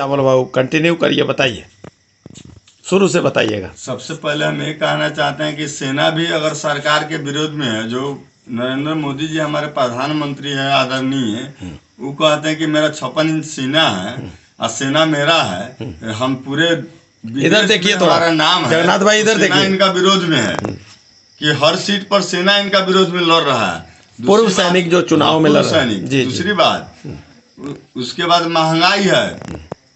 श्यामल बाबू continue करिए, बताइए, शुरू से बताइएगा। सबसे पहले हम ये कहना चाहते हैं कि सेना भी अगर सरकार के विरोध में है, जो नरेंद्र मोदी जी हमारे प्रधानमंत्री है आदरणीय, वो कहते हैं कि मेरा 56 इंच सीना है और सेना मेरा है, हम पूरे इधर देखिए, तो हमारा नाम है जगन्नाथ भाई, इधर सेना देखिए, इनका विरोध में है कि हर सीट पर सेना इनका विरोध में लड़ रहा है। पूर्व सैनिक जो चुनाव में लड़ रहे हैं। दूसरी बात, उसके बाद महंगाई है,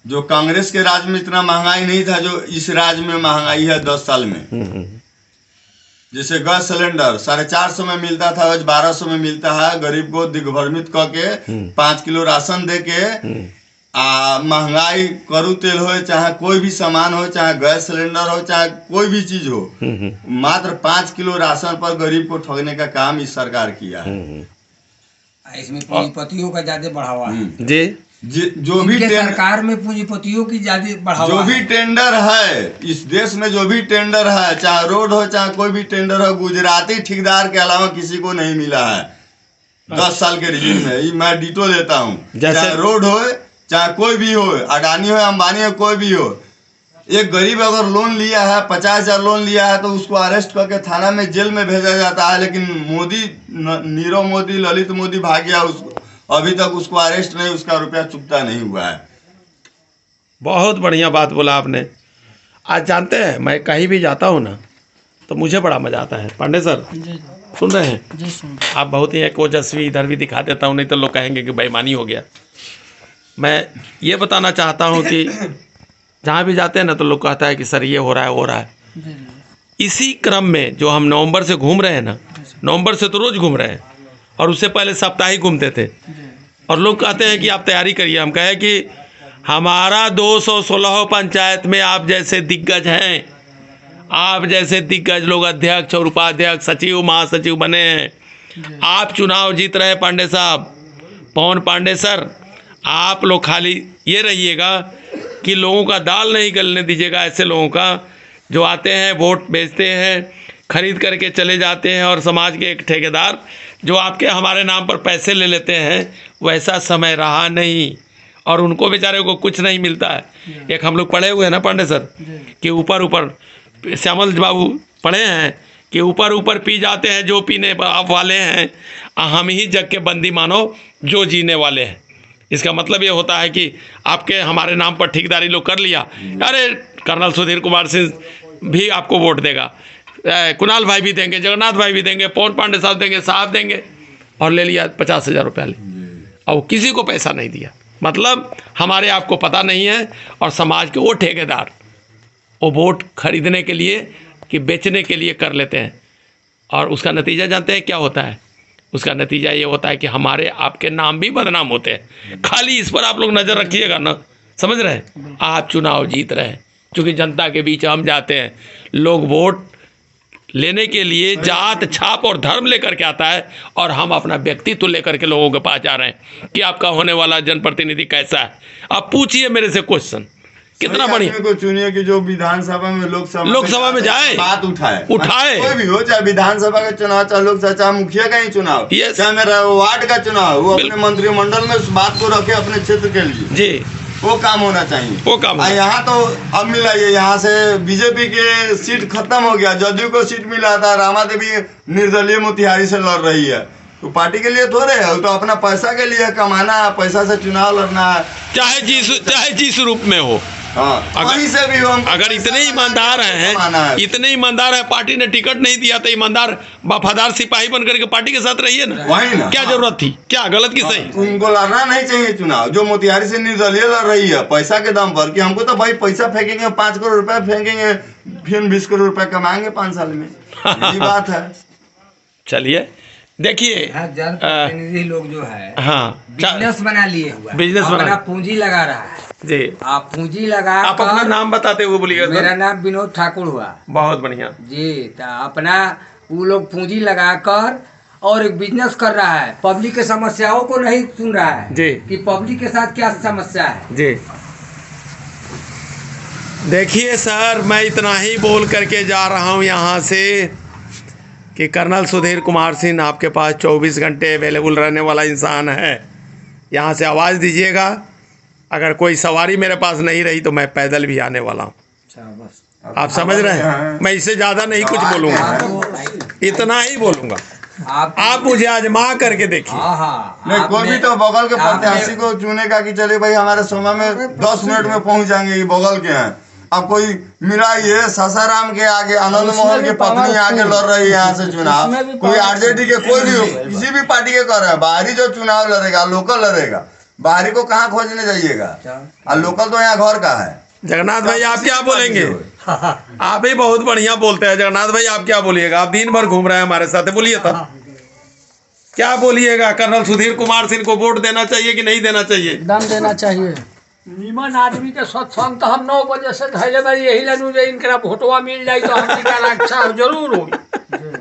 जो कांग्रेस के राज में इतना महंगाई नहीं था जो इस राज में महंगाई है 10 साल में। जैसे गैस सिलेंडर 450 में मिलता था, आज 1200 में मिलता है। गरीब को दिग्भ्रमित करके 5 किलो राशन दे के महंगाई, करू तेल हो चाहे कोई भी सामान हो, चाहे गैस सिलेंडर हो, चाहे कोई भी चीज हो, मात्र 5 किलो राशन पर गरीब को ठगने का काम इस सरकार किया है। इसमें पूंजीपतियों का ज्यादा बढ़ावा है जी। जो भी सरकार में पूंजीपतियों की ज्यादा बढ़ावा, जो भी टेंडर है इस देश में, जो भी टेंडर है, चाहे रोड हो चाहे कोई भी टेंडर हो, गुजराती ठेकेदार के अलावा किसी को नहीं मिला है 10 साल के रिजीम में। मैं डिटो देता हूँ, चाहे रोड हो चाहे कोई भी हो, अडानी हो अंबानी हो, कोई भी हो। एक गरीब अगर लोन लिया है, 50,000 लोन लिया है, तो उसको अरेस्ट करके थाना में जेल में भेजा जाता है। लेकिन मोदी, नीरव मोदी, ललित मोदी भाग गया, उसको अभी तक उसको अरेस्ट नहीं, उसका रुपया चुकता नहीं हुआ है। बहुत बढ़िया बात बोला आपने। आज जानते हैं, मैं कहीं भी जाता हूँ ना तो मुझे बड़ा मजा आता है। पांडे सर सुन रहे हैं? जी सुन। आप बहुत ही एक ओजस्वी, इधर भी दिखा देता हूँ, नहीं तो लोग कहेंगे कि बेईमानी हो गया। मैं ये बताना चाहता हूँ कि जहाँ भी जाते हैं ना तो लोग कहता है कि सर ये हो रहा है, वो हो रहा है। इसी क्रम में जो हम नवंबर से घूम रहे हैं ना, नवंबर से तो रोज़ घूम रहे हैं, और उससे पहले साप्ताहिक घूमते थे, और लोग कहते हैं कि आप तैयारी करिए। हम कहे कि हमारा 216 पंचायत में आप जैसे दिग्गज हैं, आप जैसे दिग्गज लोग अध्यक्ष और उपाध्यक्ष, सचिव, महासचिव बने हैं। आप चुनाव जीत रहे हैं पांडे साहब, पवन पांडे सर। आप लोग खाली ये रहिएगा कि लोगों का दाल नहीं गलने दीजिएगा, ऐसे लोगों का जो आते हैं, वोट बेचते हैं, खरीद करके चले जाते हैं, और समाज के एक ठेकेदार जो आपके हमारे नाम पर पैसे ले लेते हैं, वैसा समय रहा नहीं, और उनको बेचारे को कुछ नहीं मिलता है। एक हम लोग पढ़े हुए हैं ना पांडे सर, कि ऊपर ऊपर, श्यामल बाबू पढ़े हैं कि ऊपर ऊपर पी जाते हैं जो पीने वाले हैं, हम ही जग के बंदी मानो जो जीने वाले हैं। इसका मतलब ये होता है कि आपके हमारे नाम पर ठेकेदारी लोग कर लिया, अरे कर्नल सुधीर कुमार सिंह भी आपको वोट देगा, कुणाल भाई भी देंगे, जगन्नाथ भाई भी देंगे, पवन पांडे साहब देंगे, साहब देंगे, और ले लिया 50,000 रुपया ले, और किसी को पैसा नहीं दिया। मतलब हमारे आपको पता नहीं है, और समाज के वो ठेकेदार वो वोट खरीदने के लिए कि बेचने के लिए कर लेते हैं, और उसका नतीजा जानते हैं क्या होता है? उसका नतीजा ये होता है कि हमारे आपके नाम भी बदनाम होते हैं। खाली इस पर आप लोग नज़र रखिएगा ना, समझ रहे हैं? आप चुनाव जीत रहे हैं, क्योंकि जनता के बीच हम जाते हैं, लोग वोट लेने के लिए जात, छाप और धर्म लेकर के आता है, और हम अपना व्यक्तित्व लेकर के लोगों के पास जा रहे हैं कि आपका होने वाला जनप्रतिनिधि कैसा है। आप पूछिए मेरे से क्वेश्चन, कितना बढ़िया को चुनिए कि जो विधानसभा में, लोकसभा में जाए, बात उठाए कोई भी हो, चाहे विधानसभा का चुनाव, चाहे लोकसभा, चाहे मुखिया का ही चुनाव, चाहे मेरा वार्ड का चुनाव, वो अपने मंत्रिमंडल में उस बात को रखे अपने क्षेत्र के लिए। जी, वो काम होना चाहिए, वो काम। यहाँ तो अब मिला, ये यहाँ से बीजेपी के सीट खत्म हो गया, जदयू को सीट मिला था, रामा देवी निर्दलीय मोतिहारी से लड़ रही है, तो पार्टी के लिए थोड़े है, तो अपना पैसा के लिए कमाना है, पैसा से चुनाव लड़ना है, चाहे जिस रूप में हो। कहीं से भी हो। अगर इतने ईमानदार हैं, इतने ईमानदार है, पार्टी ने टिकट नहीं दिया तो ईमानदार वफादार सिपाही बन करके पार्टी के साथ रहिए ना। वही ना, क्या जरूरत थी? क्या गलत की सही? उनको लड़ना नहीं चाहिए चुनाव। जो मोतिहारी से निर्दलीय लड़ रही है पैसा के दम पर, कि हमको तो भाई पैसा फेंकेंगे, 5 करोड़ रुपए फेंकेंगे, फिर 20 करोड़ रुपए कमाएंगे 5 साल में, यही बात है। चलिए देखिए, जनप्रतिनिधि लोग जो है, हाँ, बिजनेस बना लिए हुआ, बिजनेस बना, पूंजी लगा रहा है जी। आप पूंजी लगा, आप अपना नाम बताते हुए बोलिए। मेरा नाम विनोद ठाकुर हुआ। बहुत बढ़िया जी। तो अपना वो लोग पूंजी लगाकर और एक बिजनेस कर रहा है, पब्लिक के समस्याओं को नहीं सुन रहा है जी, कि पब्लिक के साथ क्या समस्या है जी। देखिए सर, मैं इतना ही बोल करके जा रहा हूँ यहाँ से कि कर्नल सुधीर कुमार सिंह आपके पास 24 घंटे अवेलेबल रहने वाला इंसान है। यहाँ से आवाज़ दीजिएगा, अगर कोई सवारी मेरे पास नहीं रही तो मैं पैदल भी आने वाला हूँ। आप समझ रहे हैं? मैं इससे ज्यादा नहीं कुछ बोलूंगा, इतना ही बोलूंगा। आप मुझे आजमा करके देखिए। नहीं, कोई भी तो बगल के प्रत्याशी को चुनेगा कि चले भाई हमारे सोमा में 10 मिनट में पहुंच जाएंगे, ये बगल के हैं। अब कोई मिला ये सासाराम के आगे आनंद मोहन की पत्नी आके लड़ रही है यहाँ से चुनाव, कोई आरजेडी के कोई भी किसी भी पार्टी के कर रहे हैं, बाहरी जो चुनाव लड़ेगा लोकल लड़ेगा, बाहरी को कहाँ खोजने जाइएगा, और लोकल तो यहाँ घर का है। जगन्नाथ भाई आप क्या बोलेंगे? आप ही बहुत बढ़िया बोलते हैं। जगन्नाथ भाई आप क्या बोलिएगा? आप दिन भर घूम रहे हैं हमारे साथ, बोलिए तब क्या बोलिएगा? कर्नल सुधीर कुमार सिंह को वोट देना चाहिए कि नहीं देना चाहिए? दम देना चाहिए। निमन आदमी के सत्संग तो हम 9 बजे से धैले बारी यही लनू जे इनकरा भोटवा मिल जाए तो हमनी का रक्षा जरूर होगी।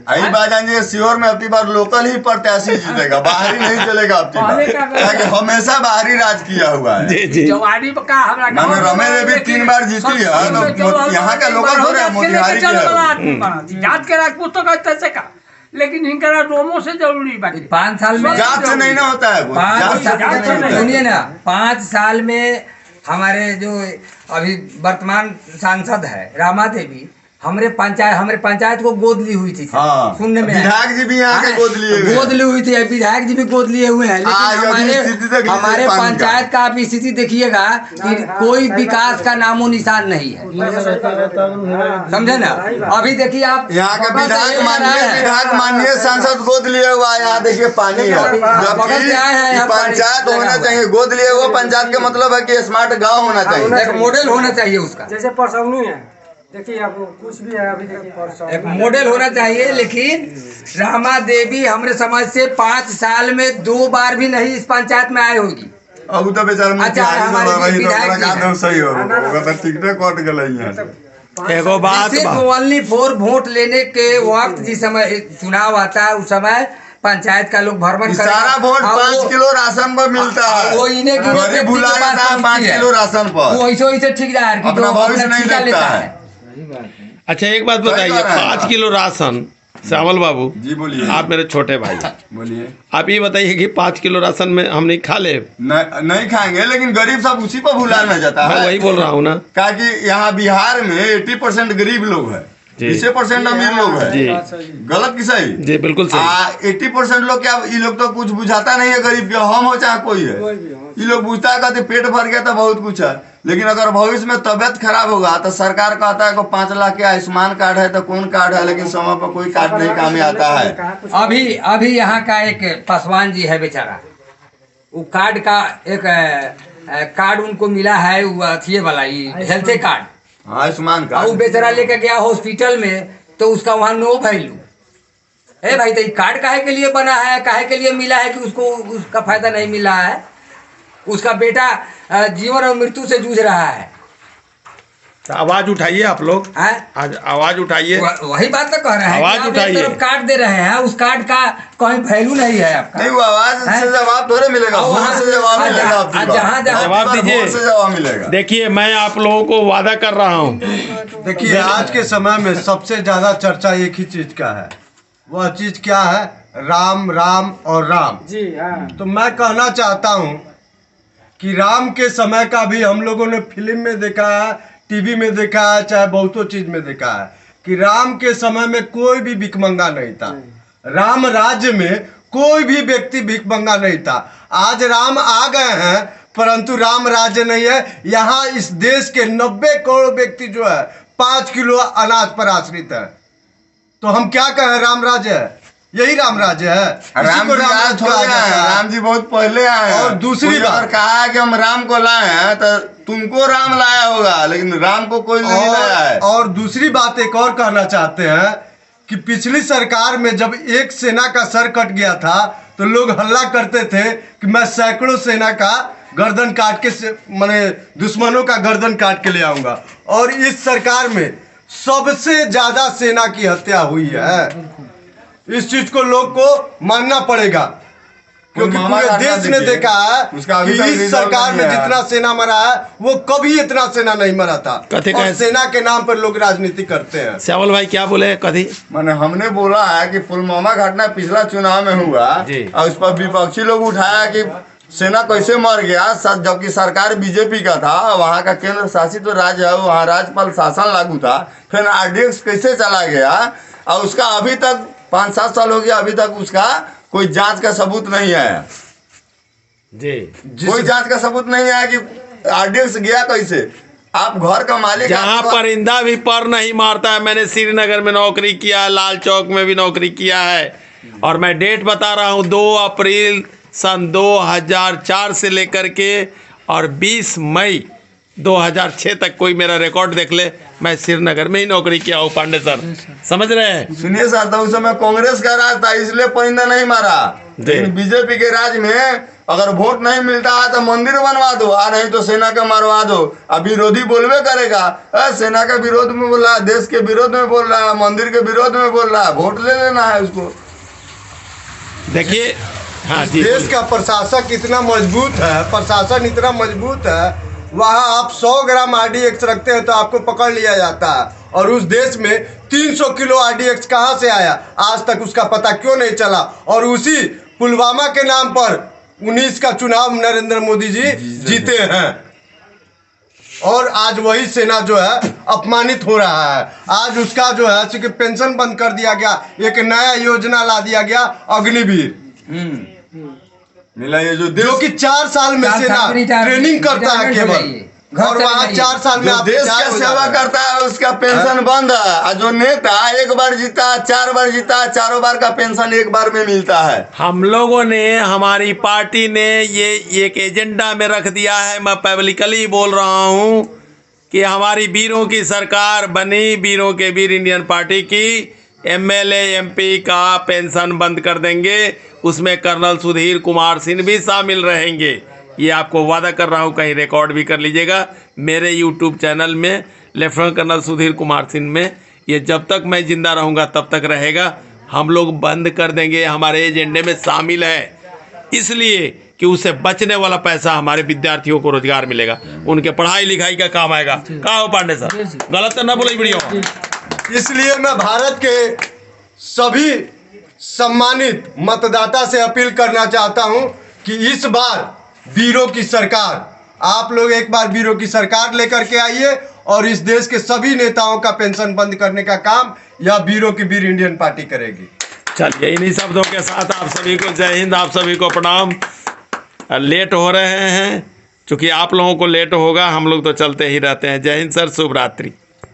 आई बात जानिए, सीहोर में अपनी बार लोकल ही प्रत्याशी जीतेगा, बाहरी नहीं चलेगा अपनी बार, हमेशा बाहरी राज किया हुआ है। जी जी। जवानी का हमरा मानो रमे ने भी 3 बार जीती है, तो यहाँ का लोकल थोड़े है, मोतिहारी के है। जात के राजपूत तो कहते से का, लेकिन इनका रोमो से जरूरी बाकी 5 साल में जात से नहीं ना होता है वो, जात से नहीं। सुनिए ना, 5 साल में हमारे जो अभी वर्तमान सांसद है रामा देवी, हमारे पंचायत को गोद ली हुई थी। हाँ, सुनने में विधायक जी भी यहाँ के गोद लिए हुए हैं। गोद ली हुई थी, विधायक जी भी गोद लिए हुए हैं। लेकिन हमारे पंचायत का आप स्थिति देखिएगा कि कोई विकास का नामो निशान नहीं है, समझे ना? अभी देखिए आप यहाँ के विधायक माननीय सांसद गोद लिए हुआ है, यहाँ देखिए पानी है, जबकि पंचायत होना चाहिए गोद लिए हुआ। पंचायत का मतलब है कि स्मार्ट गाँव होना चाहिए, एक मॉडल होना चाहिए उसका। जैसे परसौनी है, देखिए आप कुछ भी है अभी देखिए परसौनी एक मॉडल होना चाहिए। लेकिन रामा देवी हमारे समाज से 5 साल में 2 बार भी नहीं इस पंचायत में आए होगी। अब तो बेचारा सही हो टिकटे कट गए। एगो बात सिर्फ ओनली 4 वोट लेने के वक्त जिस समय चुनाव आता है उस समय पंचायत का लोग भ्रमण सारा वोट 5 किलो राशन पर मिलता है, वो इन्हें गरीब भुला जाता है 5 किलो राशन पर, वो ऐसे ठेकेदार की अपना भविष्य नहीं देखता है। अच्छा एक बात बताइए, 5 किलो राशन, श्यामल बाबू जी बोलिए। आप मेरे छोटे भाई बोलिए। आप ये बताइए कि 5 किलो राशन में हम नहीं खा ले? नहीं खाएंगे, लेकिन गरीब सब उसी पर भुला न जाता मैं है। वही बोल रहा हूँ ना, क्या कि यहाँ बिहार में 80% गरीब लोग है, 20% अमीर लोग है। जी गलत की सही? जी बिल्कुल सही। 80% लोग क्या, ये लोग तो कुछ बुझाता नहीं है गरीब के, हम हो चाहे कोई है, ये लोग बुझता है कहते पेट भर गया तो बहुत कुछ है। लेकिन अगर भविष्य में तबियत खराब होगा तो सरकार कहता है कि 5 लाख के आयुष्मान कार्ड है, तो कौन कार्ड है, लेकिन समय पर कोई कार्ड नहीं काम में आता है। अभी यहाँ का एक पासवान जी है बेचारा, वो कार्ड का एक कार्ड उनको मिला है, वो अथिये वाला हेल्थ कार्ड, आयुष्मान वो बेचारा लेकर गया हॉस्पिटल में तो उसका वहाँ नो वैल्यू है। भाई तो ये कार्ड काहे के लिए बना है, काहे के लिए मिला है कि उसको उसका फायदा नहीं मिला है? उसका बेटा जीवन और मृत्यु से जूझ रहा है। तो आवाज उठाइए आप लोग, आज आवाज उठाइए। वही बात तो कह रहे हैं, आवाज उठाइए। तरफ कार्ड दे रहे हैं, उस कार्ड का कोई वैल्यू नहीं है आपका। नहीं, वो आवाज से जवाब थोड़े मिलेगा, वहाँ से जवाब मिलेगा, जवाब दीजिए, जवाब मिलेगा। देखिए मैं आप लोगों को वादा कर रहा हूँ, देखिए आज के समय में सबसे ज्यादा चर्चा एक ही चीज का है, वह चीज क्या है? राम राम और राम जी। हाँ, तो मैं कहना चाहता हूँ कि राम के समय का भी हम लोगों ने फिल्म में देखा है, टीवी में देखा है, चाहे बहुतों चीज में देखा है कि राम के समय में कोई भी भिखमंगा नहीं था। राम राज्य में कोई भी व्यक्ति भिखमंगा नहीं था। आज राम आ गए हैं परंतु राम राज्य नहीं है। यहाँ इस देश के 90 करोड़ व्यक्ति जो है 5 किलो अनाज पर आश्रित है। तो हम क्या कहें? राम राज्य है, यही राम राज्य है। राम जी आज थोड़े आए हैं, राम जी बहुत पहले आए हैं। और दूसरी बात, अगर कहा है कि हम राम को लाए हैं तो तुमको राम लाया होगा, लेकिन राम को कोई नहीं लाया है। और दूसरी बात एक और कहना चाहते हैं कि पिछली सरकार में जब एक सेना का सर कट गया था तो लोग हल्ला करते थे कि मैं सैकड़ों सेना का गर्दन काट के माने दुश्मनों का गर्दन काट के ले आऊंगा। और इस सरकार में सबसे ज्यादा सेना की हत्या हुई है। इस चीज को लोग को मानना पड़ेगा, क्योंकि पूरे देश ने देखा है कि इस सरकार में जितना सेना मरा है वो कभी इतना सेना नहीं मरा था। और सेना के नाम पर लोग राजनीति करते हैं। श्यामल भाई क्या बोले? कभी मैंने हमने बोला है कि पुलवामा घटना पिछला चुनाव में हुआ और उस पर विपक्षी लोग उठाया कि सेना कैसे मर गया, जबकि सरकार बीजेपी का था, वहाँ का केंद्र शासित राज्य है, वहाँ राज्यपाल शासन लागू था, फिर आरडीएक्स कैसे चला गया और उसका अभी तक 5-7 साल हो गया, अभी तक उसका कोई जांच का सबूत नहीं आया जी। कोई जांच का सबूत नहीं आया कि आरडीएक्स गया कैसे। आप घर का मालिक, जहाँ आपको- परिंदा भी पर नहीं मारता है। मैंने श्रीनगर में नौकरी किया है, लाल चौक में भी नौकरी किया है, और मैं डेट बता रहा हूँ 2 अप्रैल सन 2004 से लेकर के और 20 मई 2006 तक कोई मेरा रिकॉर्ड देख ले, मैं श्रीनगर में ही नौकरी किया हूँ पांडे सर, समझ रहे हैं। सुनिए सर, तो उस समय कांग्रेस का राज था, इसलिए परिंदा नहीं मारा। लेकिन बीजेपी के राज में अगर वोट नहीं मिलता है तो मंदिर बनवा दो, और नहीं तो सेना का मरवा दो। अब विरोधी बोलवे करेगा, सेना का विरोध में बोल रहा है, देश के विरोध में बोल रहा है, मंदिर के विरोध में बोल रहा है, वोट ले लेना है उसको। देखिए, हाँ जी, देश का प्रशासक इतना मजबूत है, प्रशासन इतना मजबूत है, वहाँ आप 100 ग्राम आरडीएक्स रखते हैं तो आपको पकड़ लिया जाता है, और उस देश में 300 किलो आरडीएक्स कहाँ से आया आज तक उसका पता क्यों नहीं चला। और उसी पुलवामा के नाम पर 19 का चुनाव नरेंद्र मोदी जी जीते हैं, और आज वही सेना जो है अपमानित हो रहा है। आज उसका जो है चूंकि पेंशन बंद कर दिया गया, एक नया योजना ला दिया गया अग्निवीर, मिला ये जो देश जो कि 4 साल में सेना ट्रेनिंग करता है केवल, और वहाँ 4 साल में जो आप देश रिटायर का हो सेवा जाते हैं। करता है उसका पेंशन बंद है, और जो नेता 1 बार जीता, 4 बार जीता, 4 बार का पेंशन 1 बार में मिलता है। हम लोगों ने, हमारी पार्टी ने ये एक एजेंडा में रख दिया है, मैं पब्लिकली बोल रहा हूँ कि हमारी वीरों की सरकार बनी, वीरों के वीर इंडियन पार्टी की, एमएलए एमपी का पेंशन बंद कर देंगे, उसमें कर्नल सुधीर कुमार सिंह भी शामिल रहेंगे। ये आपको वादा कर रहा हूँ, कहीं रिकॉर्ड भी कर लीजिएगा मेरे यूट्यूब चैनल में, लेफ्टिनेंट कर्नल सुधीर कुमार सिंह में। ये जब तक मैं जिंदा रहूँगा तब तक रहेगा। हम लोग बंद कर देंगे, हमारे एजेंडे में शामिल है, इसलिए कि उससे बचने वाला पैसा हमारे विद्यार्थियों को रोजगार मिलेगा, उनके पढ़ाई लिखाई का काम आएगा। कहा हो पांडे सर, गलत तो ना बोले वीडियो। इसलिए मैं भारत के सभी सम्मानित मतदाता से अपील करना चाहता हूं कि इस बार वीरों की सरकार, आप लोग एक बार वीरों की सरकार लेकर के आइए, और इस देश के सभी नेताओं का पेंशन बंद करने का काम यह वीरों की वीर इंडियन पार्टी करेगी। चलिए, इन्हीं शब्दों के साथ आप सभी को जय हिंद, आप सभी को प्रणाम। लेट हो रहे हैं, चूंकि आप लोगों को लेट होगा, हम लोग तो चलते ही रहते हैं। जय हिंद सर, शुभ रात्रि।